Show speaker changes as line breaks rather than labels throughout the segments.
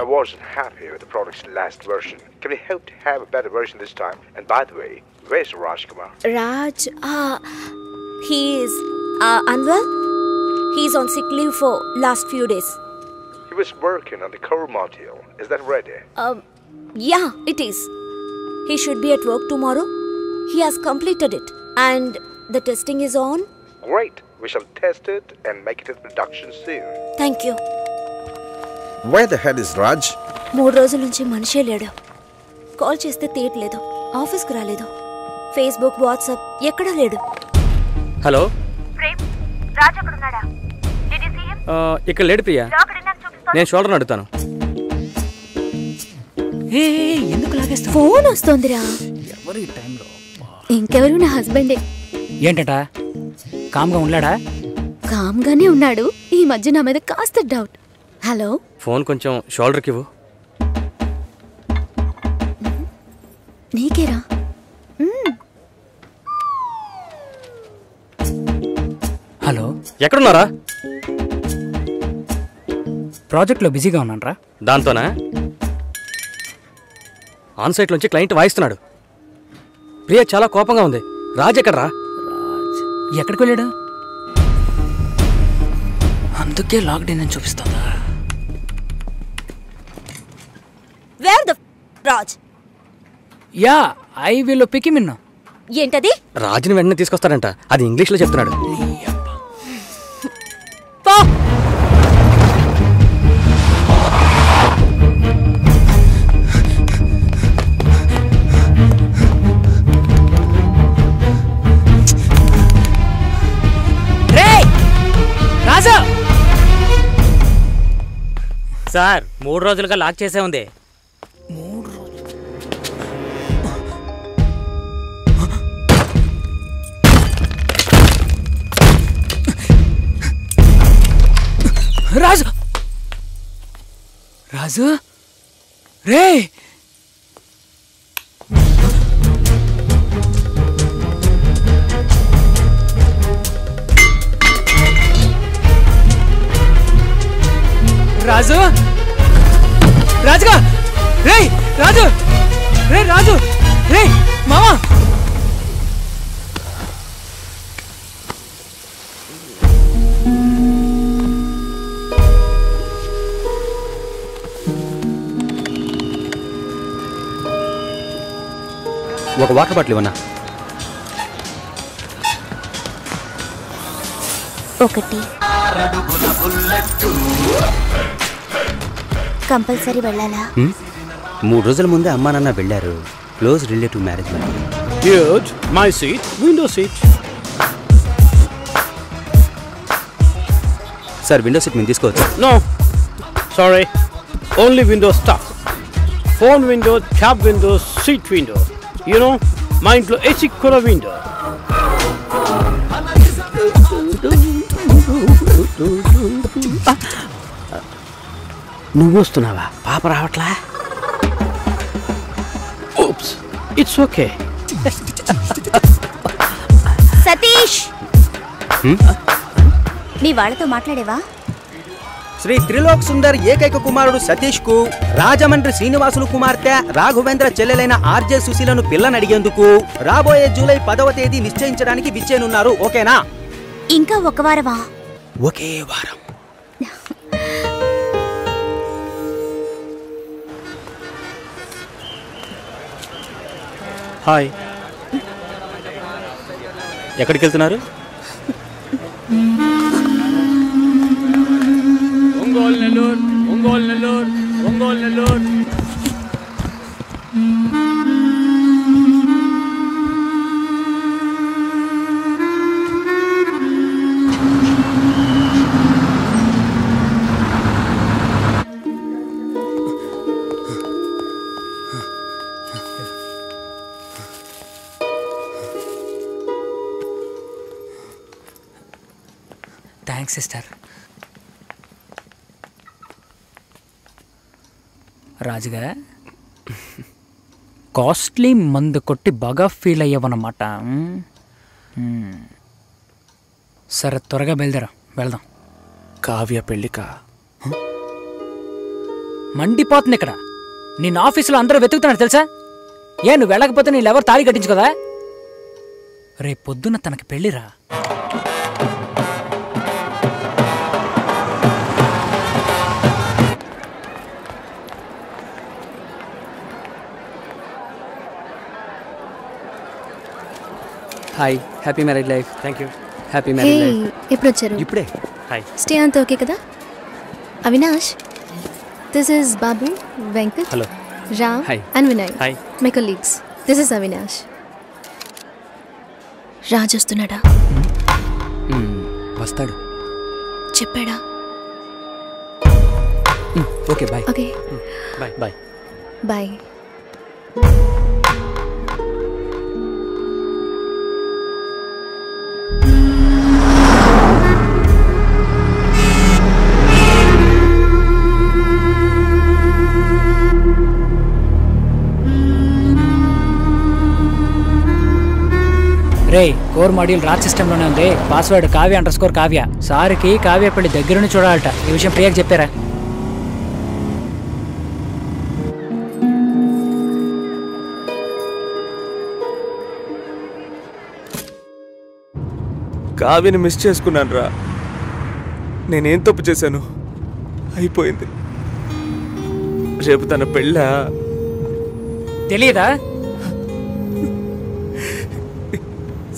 I wasn't happy with the product's last version. Can we hope to have a better version this time? And by the way, where's Rajkumar?
Raj, he is unwell. He's on sick leave for last few days.
He was working on the core module. Is that ready?
Yeah, it is. He should be at work tomorrow. He has completed it. And the testing is on.
Great. We shall test it and make it in production soon.
Thank you.
Where the hell is Raj?
3 రోజుల నుంచి మనిషే లేడు. Call చేస్తే తీయట్లేదు. ఆఫీస్కి రాలేదు. Facebook, WhatsApp ఎక్కడా లేడు.
హలో
ప్రేమ్, రాజ్ అక్కడ ఉన్నాడా? Did you see him?
ఇక్కడ లేడు ప్రియా. నేను షోల్డర్ అడుగుతాను.
ఎందుకు లాగేస్తా?
ఫోన్ వస్తోందిరా.
ఎవరు ఈ టైంలో?
ఇంకెవరు? నా హస్బెండే.
ఏంటట? కామ్గా ఉన్నాడా?
కామ్గానే ఉన్నాడు. ఈ మధ్య నా మీద కాస్త డౌట్. హలో,
ఫోన్ కొంచెం షోల్డర్కి ఇవ్వు.
నీకేరా?
హలో,
ఎక్కడున్నారా?
ప్రాజెక్ట్లో బిజీగా ఉన్నానరా.
దాంతోనా? ఆన్సైట్ నుంచి క్లయింట్ వాయిస్తున్నాడు. ప్రియా చాలా కోపంగా ఉంది. రాజ్ ఎక్కడరా?
రాజ్ ఎక్కడికి వెళ్ళాడు? అందుకే లాక్డౌన్ అని చూపిస్తుందా?
Where the Raj?
Yeah, I will pick him in.
ఏంటది?
రాజుని వెంటనే తీసుకొస్తాడంట. అది ఇంగ్లీష్లో చెప్తున్నాడు.
సార్ 3 రోజులుగా లాక్ చేసే ఉంది.
3 రోజులు? రాజు, రాజు రే, రాజు, రాజుగా రే, రాజు రే, రాజు రే, మామా.
ఒక వాటర్ బాటిల్ ఇవ్వనా?
ఒకటి. కంపల్సరీ వెళ్ళాలా?
3 రోజుల ముందే అమ్మా నాన్న వెళ్ళారు. Close relative marriage.
Good. My seat. Window seat.
Sir, window seat మేము తీసుకోవచ్చు?
No. Sorry. Only window stuff. Phone window, cab window, seat window. You know, మా ఇంట్లో ఏసీ కూడా window. నువ్వు వస్తున్నావా? పాప రావట్లా? Oops. It's okay.
సతీష్, నీ వాళ్ళతో మాట్లాడేవా?
శ్రీ త్రిలోక్ సుందర్ ఏకైక కుమారుడు సతీష్ కు రాజమండ్రి శ్రీనివాసులు కుమార్తె రాఘవేంద్ర చెల్లెలైన ఆర్జే సుశీలను పిల్లనడిగేందుకు రాబోయే జూలై 10వ తేదీ నిశ్చయించడానికి విచ్చేనున్నారు. ఓకేనా?
ఇంకా 1 వారమా?
ఒకే వారం.
హాయ్. ఎక్కడికి వెళ్తున్నారు?
ఒంగోలు నెల్లూరు, ఒంగోలు నెల్లూరు, ఒంగోలు నెల్లూరు.
Thanks sister. రాజుగా కాస్ట్లీ మందు కొట్టి బాగా ఫీల్ అయ్యావన్నమాట. సరే, త్వరగా బయలుదేరా, వెళ్దాం.
కావ్య పెళ్ళిక
మండిపోతుంది ఇక్కడ. నిన్న ఆఫీసులో అందరూ వెతుకుతున్నారు తెలుసా? ఏ నువ్వు వెళ్ళకపోతే నీళ్ళెవరు తాళి కట్టించు కదా. రేపు పొద్దున్న తనకి పెళ్లిరా.
Hi, happy marriage life. Thank you. Happy marriage life.
ఎప్పుడు వచ్చారు?
ఇప్పుడే. హాయ్.
స్టే అంతా ఓకే కదా? Avinash, this is Babu, Venkat,
hello,
Ram and Vinay, my colleagues. This is Avinash. Raj వస్తున్నాడా?
వస్తాడు.
చెప్పాడా?
Okay bye.
Okay
bye bye
bye.
రే, కోర్ మాడ్యూల్ రాజ్ సిస్టంలోనే ఉంది. పాస్వర్డ్ కావ్య_కావ్య. సార్కి కావ్య పెళ్లి దగ్గరుండి చూడాలట. ఈ విషయం ప్రియాకి చెప్పారా?
కావ్యని మిస్ చేసుకున్నాను రా. నేనేం తప్పు చేశాను? అయిపోయింది. రేపు తన పెళ్ళా?
తెలియదా?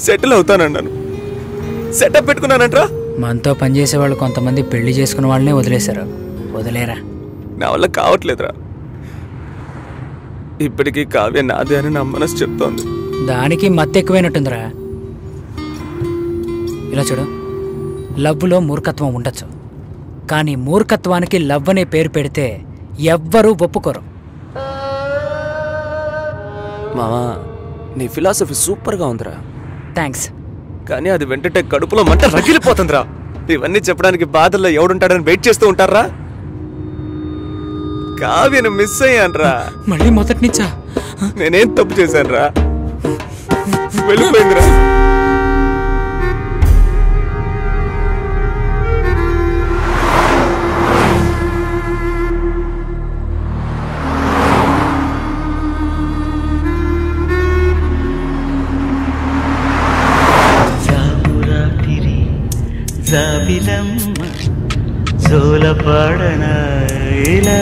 సెటిల్ అవుతానన్నాను, సెటప్ పెట్టుకున్నానంట్రా.
మనతో పనిచేసే వాళ్ళు కొంతమంది పెళ్లి చేసుకున్న వాళ్ళనే వదిలేశారు. వదిలేరా?
నా వల్ల కావట్లేదురా. ఇప్పటికీ కావ్య నాదే అని నా మనసు చెప్తోంది.
దానికి మత్తు ఎక్కువైనట్టుందిరా. ఇలా చూడు, లవ్లో మూర్ఖత్వం ఉండొచ్చు, కానీ మూర్ఖత్వానికి లవ్ అనే పేరు పెడితే ఎవ్వరూ ఒప్పుకోరు.
మావా, నీ ఫిలాసఫీ సూపర్గా ఉందిరా.
థ్యాంక్స్.
కానీ అది వెంటనే కడుపులో మంట రగిలిపోతుందిరా. ఇవన్నీ చెప్పడానికి బాధల్లో ఎవడుంటాడని వెయిట్ చేస్తూ ఉంటారా? కావ్యను మిస్ అయ్యాన్రా.
మళ్ళీ మొదటి నుంచా?
నేనేం తప్పు చేశానురా? వెళ్ళిపోయిందిరా.
జాబిలమ్మ జోలపాడన ఇలా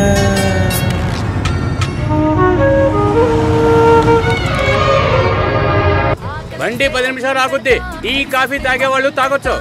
బండి 10 నిమిషాలు ఆగుద్ది. టీ కాఫీ తాగేవాళ్ళు తాగొచ్చు.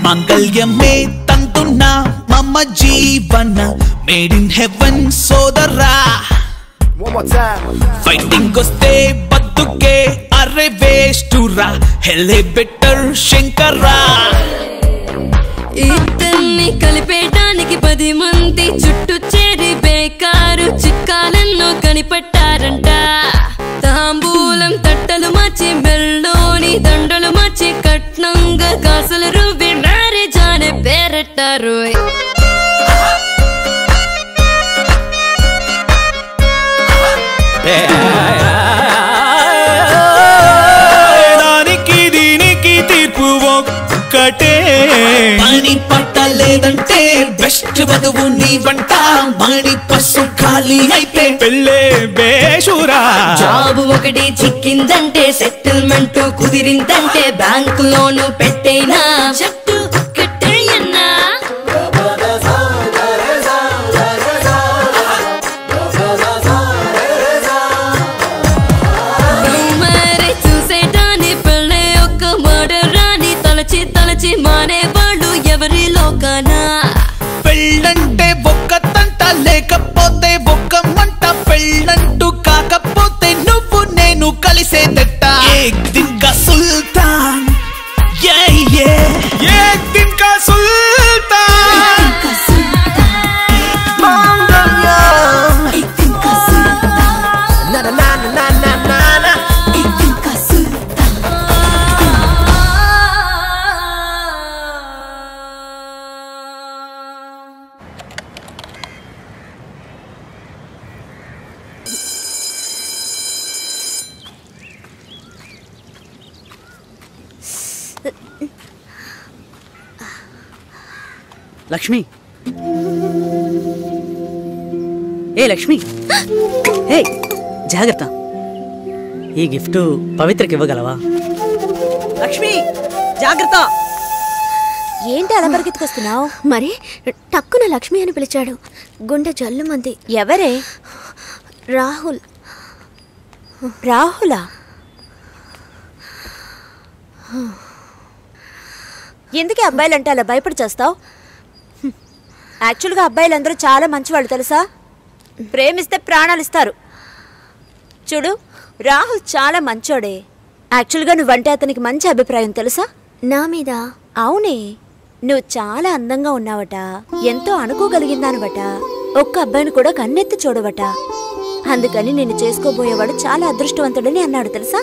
మంగళ్యమే తంతున్న మమ్మ జీవన మేడ్ ఇన్ హెవెన్ సోదరా. ఫైటింగ్ వస్తే బతుకే అరే వేస్టురా. హెల్లే బెటర్ శంకరా.
ఇద్దరిని కలిపేయడానికి 10 మంది చుట్టూ చేరి బేకారు చిక్కాలెన్నో కనిపెట్టారంట. తాంబూలం తట్టలు మార్చి మెల్లోని దండలు మార్చి కట్నంగా కాసులు రువ్వి మ్యారేజ్ అనే పేరెట్టారు.
దానికి దీనికి తీర్పు ఒక్కటే. పని పట్టలేదంటే బెస్ట్ వధువు నీ వంట. మణి పసు ఖాళీ అయితే పెళ్ళే బేషురా.
జాబు ఒకటి చిక్కిందంటే సెటిల్మెంట్ కుదిరిందంటే బ్యాంకు లోను పెట్టేనా చెట్టు కట్టేయన్నా. చూచి మానేవాళ్ళు ఎవరి లోకానా.
పెళ్ళంటే ఒక్క తంట లేకపోతే ఒక్క మంట, పెళ్ళంటూ కాకపోతే నువ్వు నేను కలిసేదట్ట. ఏక్ దిన్ కా సుల్తాన్, ఏక్ దిన్ కా సుల్తాన్.
లక్ష్మి, ఏ లక్ష్మి, ఏ జాగ్రత్త. ఈ గిఫ్ట్ పవిత్రకి ఇవ్వగలవా? లక్ష్మి జాగ్రత్త.
ఏంటి అలా పరిగెత్తుకొస్తున్నావు?
మరి టక్కున లక్ష్మి అని పిలిచాడు. గుండె జల్లుమంది.
ఎవరే?
రాహుల్.
రాహులా? ఎందుకే అబ్బాయిలంటే అలా భయపడి చేస్తావు? యాక్చువల్గా అబ్బాయిలందరూ చాలా మంచివాళ్ళు తెలుసా. ప్రేమిస్తే ప్రాణాలు ఇస్తారు. చూడు, రాహుల్ చాలా మంచోడే. యాక్చువల్గా నువ్వంటే అతనికి మంచి అభిప్రాయం తెలుసా.
నా మీద?
అవునే, నువ్వు చాలా అందంగా ఉన్నావట, ఎంతో అనుకోగలిగిందానవట, ఒక్క అబ్బాయిని కూడా కన్నెత్తి చూడవట. అందుకని నిన్ను చేసుకోబోయేవాడు చాలా అదృష్టవంతుడని అన్నాడు తెలుసా.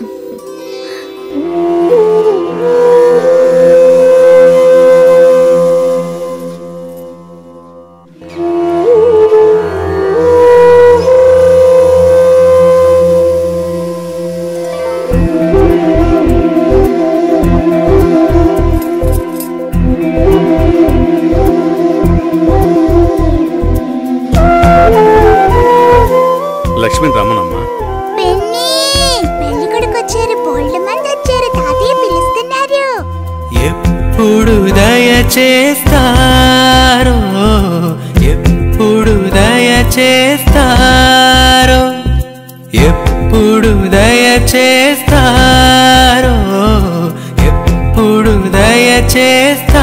లక్ష్మణ్ రమ్మనమ్మా.
పెళ్లి కొడుకు వచ్చారు, బోల్డ్ మంది వచ్చారు, తాతయ్య పిలుస్తున్నారు.
ఎప్పుడు దయచేస్తారో, ఎప్పుడు దయచేస్తారో, ఎప్పుడు దయచేస్తారో, ఎప్పుడు దయచేస్తారో,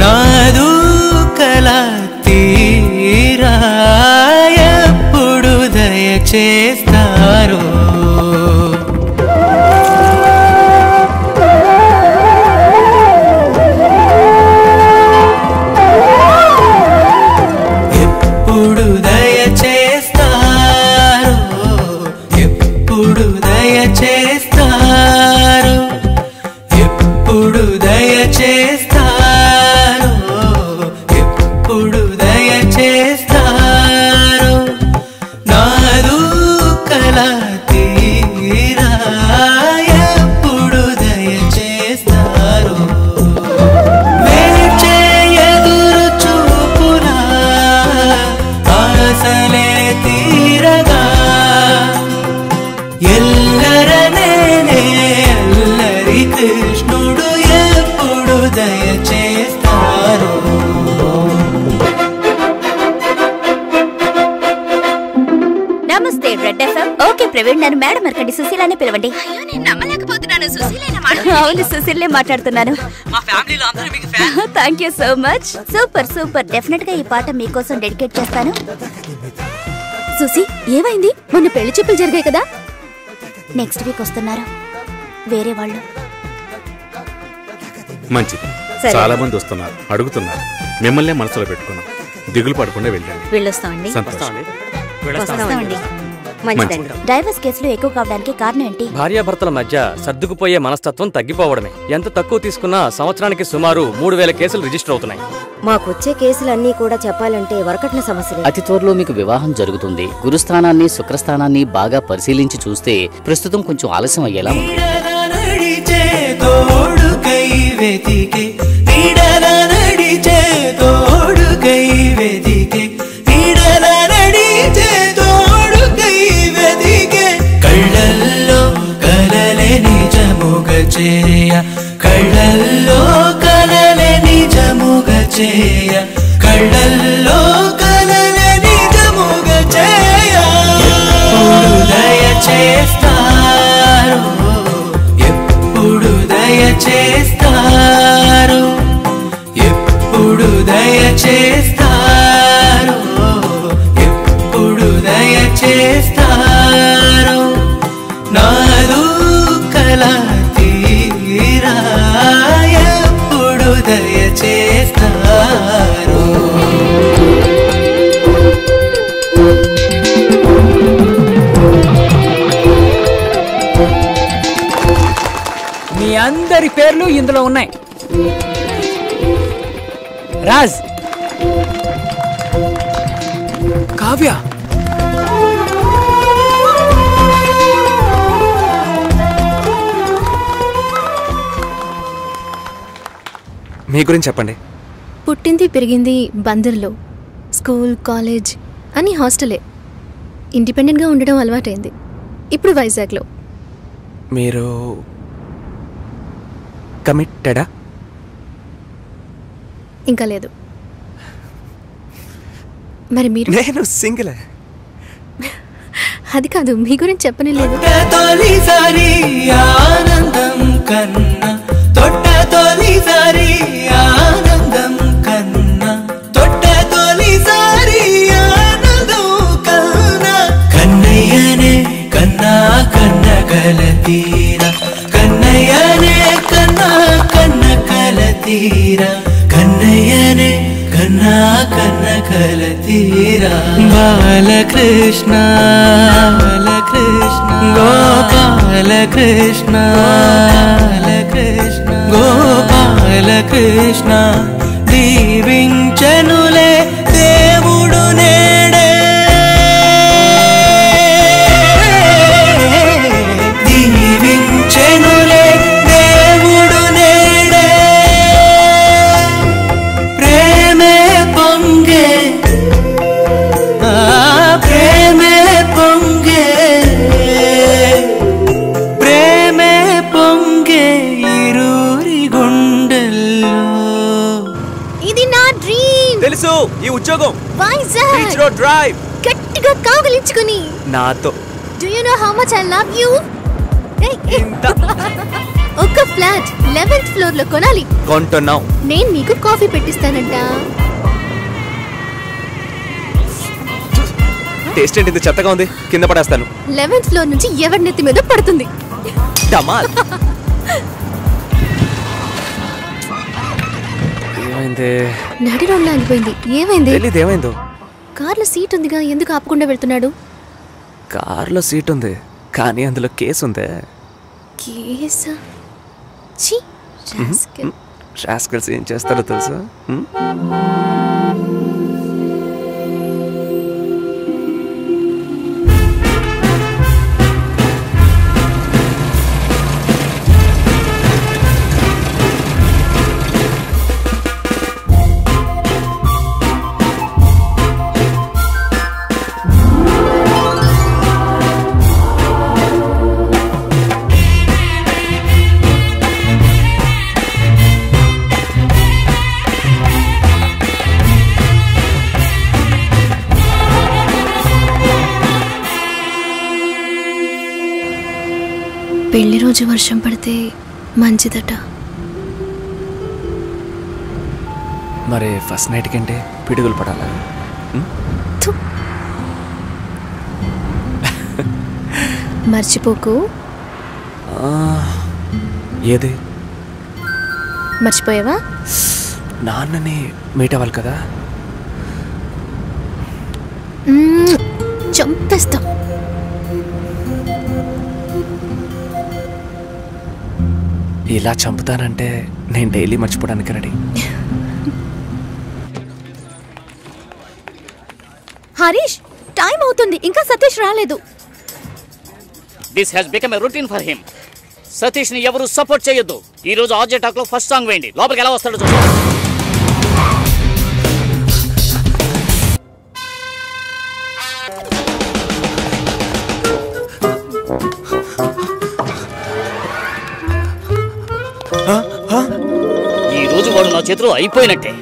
నాదు కల తీరా ఎప్పుడు దయచేస్తారో. ఎప్పుడు దయచేస్తారో, ఎప్పుడు దయచేస్తారో, ఎప్పుడు దయచేస్తారో, ఎప్పుడు దయచేస్తారో, నాదు కల తీరా ఎప్పుడు దయచేస్తారో. వేచే ఎదురు చూపురా ఆశలే తీరగా, ఎల్లరనేనే అల్లరి కృష్ణుడు ఎప్పుడు దయచేస్తారో.
నమస్తే రెడ్ ఎఫ్ఎం. ఓకే ప్రవీణ్, నన్ను మేడం అరకండి, సుశీలానే పిలవండి.
అయ్యో నేను నమ్మలేకపోతున్నాను. సుశీలేనా
అవును, సుశీలే మాట్లాడుతున్నాను.
మా ఫ్యామిలీలో అందరూ మీకు fan.
Thank you so much. Super super. Definite గా ఈ పాట మీకోసం డెడికేట్ చేస్తాను. సుశీ, ఏమైంది? మొన్న పెళ్లి చూపులు జరిగాయి కదా, నెక్స్ట్ వీక్ వస్తున్నారు వేరే వాళ్ళు.
మంచిది, చాలా మంది వస్తున్నారు, అడుగుతున్నారు. మిమ్మల్నే మనసులో పెట్టుకున్నాం. దిగులు పడకుండా వెళ్ళండి.
వెళ్ళొస్తామండి.
సంతోషం.
వస్తామండి. మంచిదండి. డైవర్స్ కేసులు ఎక్కువ కావడానికి కారణం ఏంటి?
భార్యాభర్తల మధ్య సర్దుకుపోయే మనస్తత్వం తగ్గిపోవడమే. ఎంత తక్కువ తీసుకున్నా సంవత్సరానికి సుమారు 3000 కేసులు రిజిస్టర్ అవుతున్నాయి.
మాకొచ్చే కేసులన్నీ కూడా చెప్పాలంటే వరకట్న సమస్యలే.
అతి త్వరలో మీకు వివాహం జరుగుతుంది. గురుస్థానాన్ని శుక్రస్థానాన్ని బాగా పరిశీలించి చూస్తే ప్రస్తుతం కొంచెం ఆలస్యం అయ్యేలా ఉంది.
కళ్ళల్లో కలలే నిజముగా చేయ, కళ్ళల్లో కలలే నిజముగా చేయ, కళ్ళల్లో కలలే నిజముగా చేయ. ఎప్పుడు దయచేస్తారో, ఎప్పుడు దయచేస్తారో ఎప్పుడు దయచేస్తారో ఎప్పుడు దయచేస్తారో నాదు కల తీరా ఎప్పుడు దయచేస్తారో
మీ అందరి పేర్లు ఇందులో ఉన్నాయి. రాజ్,
కావ్య, మీ గురించి చెప్పండి.
పుట్టింది పెరిగింది బందర్లో. స్కూల్ కాలేజ్ అని హాస్టలే. ఇండిపెండెంట్గా ఉండడం అలవాటైంది. ఇప్పుడు వైజాగ్లో.
మీరు కమిటెడా?
ఇంకా లేదు. మరి మీరు?
నేను సింగిలే.
అది కాదు, మీ గురించి చెప్పనే లేదు.
తొలిసారి ఆనందం కన్నా తొట్ట తొలిసారి ఆనందం కన్నా తొట్ట తొలిసారి ఆనందం కన్నా కన్నయ్యనే కన్నా కన్న కలతీరా కన్నయ్యనే కన్నా కన్న కలతీరా కన్నయ్యనే కన్నా కన్న కలతీరా బాలకృష్ణ బాలకృష్ణ గోపాలకృష్ణ బాలకృష్ణ గోపాలకృష్ణ దీవించనులే దేవుడు నేడే దీవించనులే దేవుడు నేడే ప్రేమే పొంగే ప్రేమే పొంగే ప్రేమే పొంగే ఇరురి గుండెల్లో.
ఇది నా డ్రీమ్.
తెలుసు, ఈ ఉద్యోగం
వైజాగ్
బీచ్ రోడ్ డ్రైవ్
గట్టిగా కావలించుకుని
నాతో.
Do you know how much I love you? ఒక ఫ్లాట్ 11th ఫ్లోర్ లో కొనాలి.
కొంటున్నాం.
నేను మీకు కాఫీ పెట్టిస్తానంట.
టేస్ట్ ఏంటి ఇంత చెత్తగా ఉంది? కింద పడేస్తాను.
11th ఫ్లోర్ నుంచి ఎవరి నెత్తి మీద పడుతుంది.
డమాల్. ఏమైంది?
నడి రోడ్లో ఆగిపోయింది. ఏమైంది?
తెలీదు ఏమైందో.
కార్లో సీట్ ఉందిగా, ఎందుకు ఆపకుండా వెళ్తున్నాడు?
కార్లో సీట్ ఉంది, కానీ అందులో కేసు ఉందే.
కేసా? ఛీ, రాస్కెల్.
రాస్కెల్స్ ఏం చేస్తారో తెలుసా?
పెళ్లి రోజు వర్షం పడితే మంచిదట.
మరి ఫస్ట్ నైట్ కంటే పిడుగులు పడాలా?
మర్చిపోకు.
ఏది?
మర్చిపోయావా?
నాన్నని మీట్ అవ్వాలి కదా.
చంపేస్తా.
ఇలా చంపుతానంటే నేను డైలీ మర్చిపోవడానికి రెడీ.
హరీష్, టైం అవుతుంది, ఇంకా సతీష్ రాలేదు.
This has become a routine for him. Satish ని ఎవరు సపోర్ట్ చేయొద్దు. ఈ రోజు ఆర్జే టాక్ లో ఫస్ట్ సాంగ్ వేయండి. లోపలికి ఎలా వస్తాడో చూద్దాం. ఈ రోజు వాడు నా చేతిలో అయిపోయినట్టే.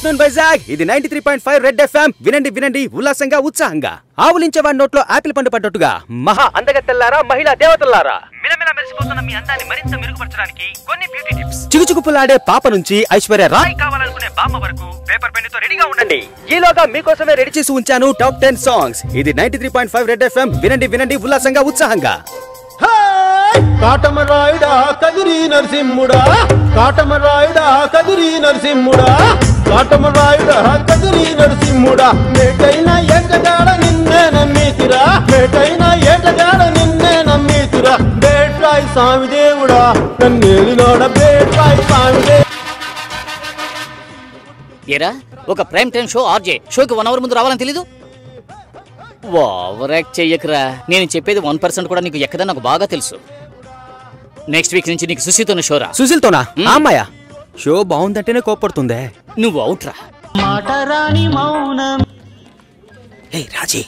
ఆఫ్టర్నూన్ వైజాగ్. ఇది 93.5 రెడ్ ఎఫ్ఎం. వినండి వినండి ఉల్లాసంగా ఉత్సాహంగా. ఆవులించేవాడి నోట్లో ఆపిల్ పండు పడ్డట్టుగా మహా అందగత్తెల్లారా, మహిళా దేవతల్లారా, మిలమిల మెరిసిపోతున్న మీ అందాన్ని మరింత మెరుగుపరచడానికి కొన్ని బ్యూటీ టిప్స్. చిగుచుకుపులాడే పాప నుంచి ఐశ్వర్య రాయ్ కావాలనుకునే బామ్మ వరకు పేపర్ పెన్ తో రెడీగా ఉండండి. ఈలోగా మీకోసమే రెడీ చేసి ఉంచాను టాప్ 10 సాంగ్స్. ఇది 93.5 రెడ్ ఎఫ్ఎం. వినండి వినండి ఉల్లాసంగా ఉత్సాహంగా.
కాటమరాయుడా కదిరి నరసింహుడా, కాటమరాయుడా కదిరి నరసింహుడా, కాటమరాయుడా కదిరి నరసింహుడా, మేటైన ఏటగాడ నిన్నే నమ్మితిరా, మేటైన ఏటగాడ నిన్నే నమ్మితిరా, బేట్రాయి స్వామి దేవుడా నన్నేలినోడ బేట్రాయి స్వామి దేవుడా.
ఏరా ఒక ప్రైమ్ టైం షో ఆర్జే షోకి 1 అవర్ ముందు రావాలని తెలీదు? ఓవర్ యాక్ట్ చెయ్యకరా. నేను చెప్పేది 1% కూడా నీకు ఎక్కదని నాకు బాగా తెలుసు. నెక్స్ట్ వీక్ నుంచి నీకు సుశీతోనే షోరా.
సుశీల్తోనా? అమ్మాయ షో బాగుందంటేనే కోపడుతుందే.
నువ్వు అవుట్రా.
మాటరాని మౌనం.
ఏ రాజీ,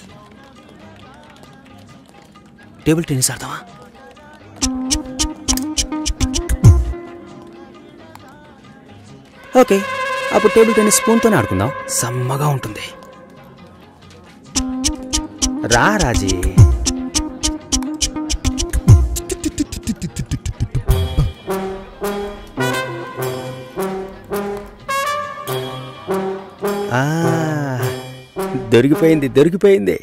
టేబుల్ టెన్నిస్ ఆడతావా? ఓకే, అప్పుడు టేబుల్ టెన్నిస్ స్పూన్తోనే ఆడుకుందాం. సమ్మగా ఉంటుంది. రా రాజీ. దొరికిపోయింది దొరికిపోయింది.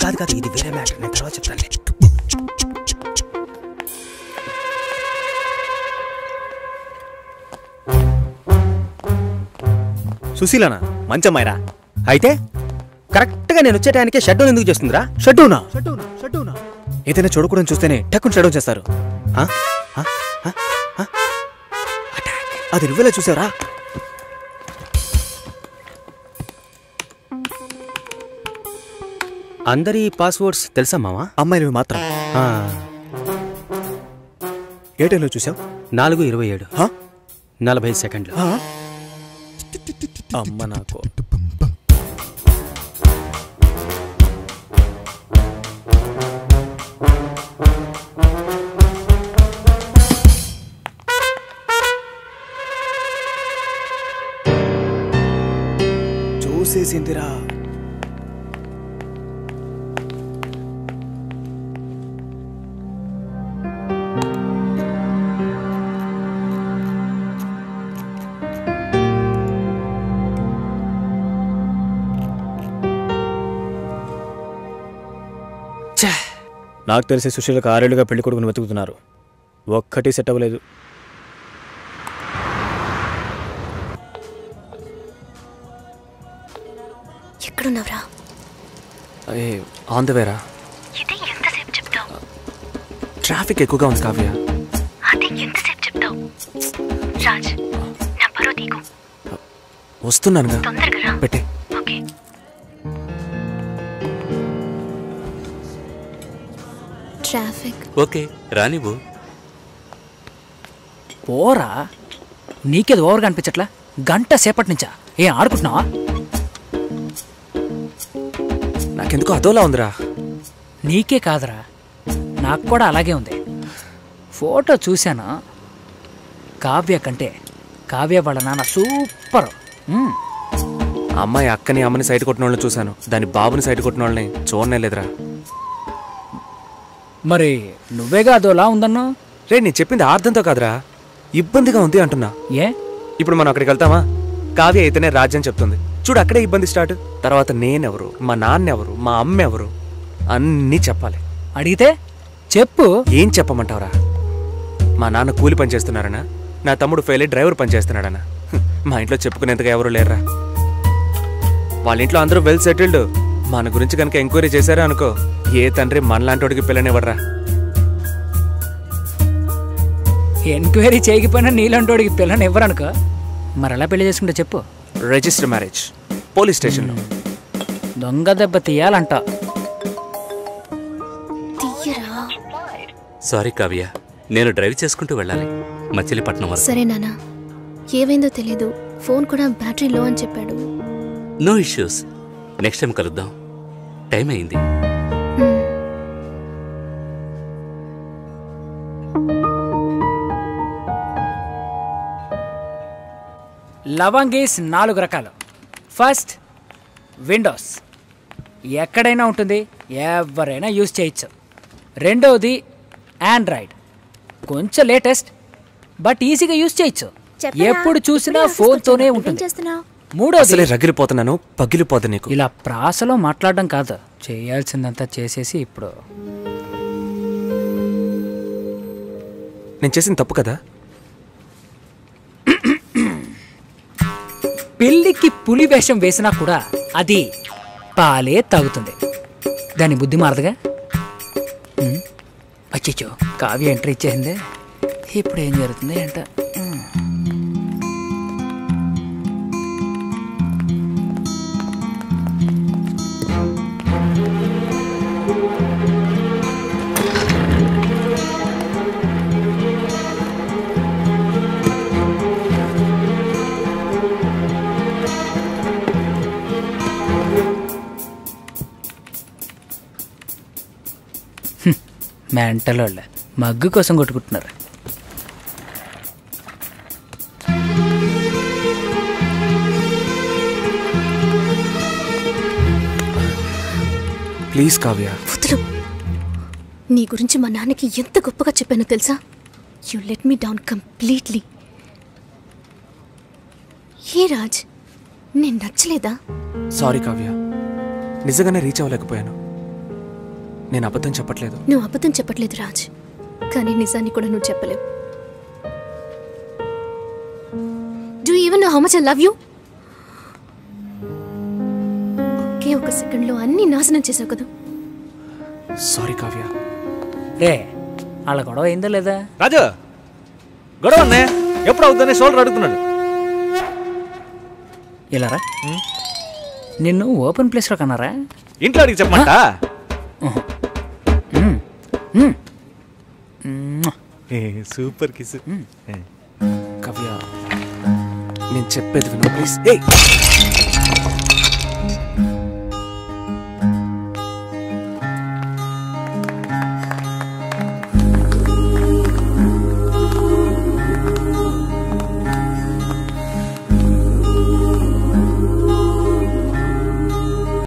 కాదు కాదు, ఇది వేరే మ్యాటర్, నేను తర్వాత చెప్తాను. సుశీలనా? మంచమ్మాయిరా. అయితే కరెక్ట్ గా నేను వచ్చే టైంకే షట్ డౌన్ ఎందుకు చేస్తుందిరా? షట్ డౌనా? ఏదైనా చూడకూడదు చూస్తేనే టక్కుని షట్ డౌన్ చేస్తారు. అది నువ్వేలా చూసారా? అందరి పాస్వర్డ్స్ తెలుసా మావా? అమ్మాయిలు మాత్రం. ఏ టైంలో చూసావు? 4:27 40 సెకండ్లు. అమ్మ నాకు. చూసేసిందిరా. నాకు తెలిసి సుశీలకు 6 ఏళ్లుగా పెళ్లి కొడుకుని వెతుకుతున్నారు. ఒక్కటి సెట్ అవ్వలేదు.
ఎక్కడున్నావురా?
ఆన్ ద వేరా.
ఇది ఎంతసేపు చెప్తావు?
ట్రాఫిక్ ఎక్కువగా ఉంది కావ్య.
అది ఎంతసేపు చెప్తావు? రాజ్, నా బరువు తీకు.
వస్తున్నానుగా.
తొందరగా రా.
పెట్టే.
ఓకే. ట్రాఫిక్.
ఓకే రానివ్వు.
పోరా, నీకేది ఓవర్గా అనిపించట్లా? గంట సేపటి నుంచా ఏం ఆడుకుంటున్నావా?
నాకెందుకో అదోలా ఉందిరా.
నీకే కాదురా, నాకు కూడా అలాగే ఉంది. ఫోటో చూశాను. కావ్య కంటే కావ్య వాళ్ళ నాన్న సూపర్.
అమ్మాయి అక్కని అమ్మని సైడ్ కొట్టిన వాళ్ళని చూశాను, దాని బాబుని సైడ్ కొట్టిన వాళ్ళని చూడనే లేదురా.
మరి నువ్వేగా అదోలా ఉందన్నా?
రే, నేను చెప్పింది అర్థంతో కాదురా, ఇబ్బందిగా ఉంది అంటున్నా.
ఏ?
ఇప్పుడు మనం అక్కడికి వెళ్తామా? కావ్య అయితేనే రాజ్యం చెప్తుంది. చూడు, అక్కడే ఇబ్బంది స్టార్ట్. తర్వాత నేనెవరు, మా నాన్నెవరు, మా అమ్మ ఎవరు అన్నీ చెప్పాలి.
అడిగితే చెప్పు.
ఏం చెప్పమంటావురా? మా నాన్న కూలి పని చేస్తున్నారనా, నా తమ్ముడు ఫెయిల్ అయ్యి డ్రైవర్ పని చేస్తున్నాడనా. మా ఇంట్లో చెప్పుకునేంతగా ఎవరు లేరురా. వాళ్ళ ఇంట్లో అందరూ వెల్ సెటిల్డ్. మన గురించి కనుక ఎంక్వైరీ చేశారా అనుకో, ఏ తండ్రి మనలాంటోడికి పిల్లనివ్వడరా.
ఎంక్వైరీ చేయకపోయినా నీలాంటోడికి పిల్లని ఇవ్వరనుకో. మరి ఎలా పెళ్లి చేసుకుంటే చెప్పు.
రిజిస్టర్ మ్యారేజ్, పోలీస్ స్టేషన్లో.
దొంగ దెబ్బ తీయాలంట.
సారీ కావ్య, నేను డ్రైవ్ చేసుకుంటూ వెళ్ళాలి మచిలీపట్నం వరకు.
సరే నాన్న, ఏమైందో తెలీదు. ఫోన్ కూడా బ్యాటరీ లో అని చెప్పాడు.
నో ఇష్యూస్, నెక్స్ట్ టైం కలుద్దాం. టైం అయింది.
లవంగీస్ 4 రకాలు. ఫస్ట్ విండోస్, ఎక్కడైనా ఉంటుంది, ఎవరైనా యూజ్ చేయొచ్చు. రెండవది ఆండ్రాయిడ్, కొంచెం లేటెస్ట్ బట్ ఈజీగా యూజ్ చేయొచ్చు, ఎప్పుడు చూసినా ఫోన్తోనే ఉంటుంది. మూడోది
రగిలిపోతున్నాను, పగిలిపోతా నీకు.
ఇలా ప్రాసలో మాట్లాడడం కాదు, చేయాల్సిందంతా చేసేసి ఇప్పుడు
నేను చేసిన తప్పు కదా.
పిల్లికి పులి వేషం వేసినా కూడా అది పాలే తాగుతుంది, దాని బుద్ధి మారదుగా. అచ్చో, కావ్య ఎంట్రీ ఇచ్చేసిందే, ఇప్పుడు ఏం జరుగుతుంది అంట. మెంటల్ వాళ్ళ మగ్గు కోసం కొట్టుకుంటున్నారు.
ప్లీజ్ కావ్య.
వదులు. నీ గురించి మా నాన్నకి ఎంత గొప్పగా చెప్పానో తెలుసా? You let me down completely. ఏ రాజ్, నేను నచ్చలేదా?
సారీ కావ్య, నిజంగానే రీచ్ అవ్వలేకపోయాను. నేను అబద్ధం చెప్పట్లేదు.
నువ్వు అబద్ధం చెప్పట్లేదు రాజ్, కానీ నిజాన్ని కూడా నువ్వు చెప్పలేవు. Do you even know how much I love you? ఒకే ఒక సెకండ్లో అన్ని నాశనం చేసావు కదా.
సారీ కావ్య.
రే, వాళ్ళ గొడవ అయిందా లేదా?
రాజు, గొడవ అన్నే ఎప్పుడు అవుతుందని షోల్డర్ అడుగుతున్నాడు.
ఇలా రా, నిన్ను ఓపెన్ ప్లేస్లో కన్నారా?
ఇంట్లో అడిగి చెప్పమంట. Super kiss.
కావ్య, నేను చెప్పేది విను ప్లీజ్.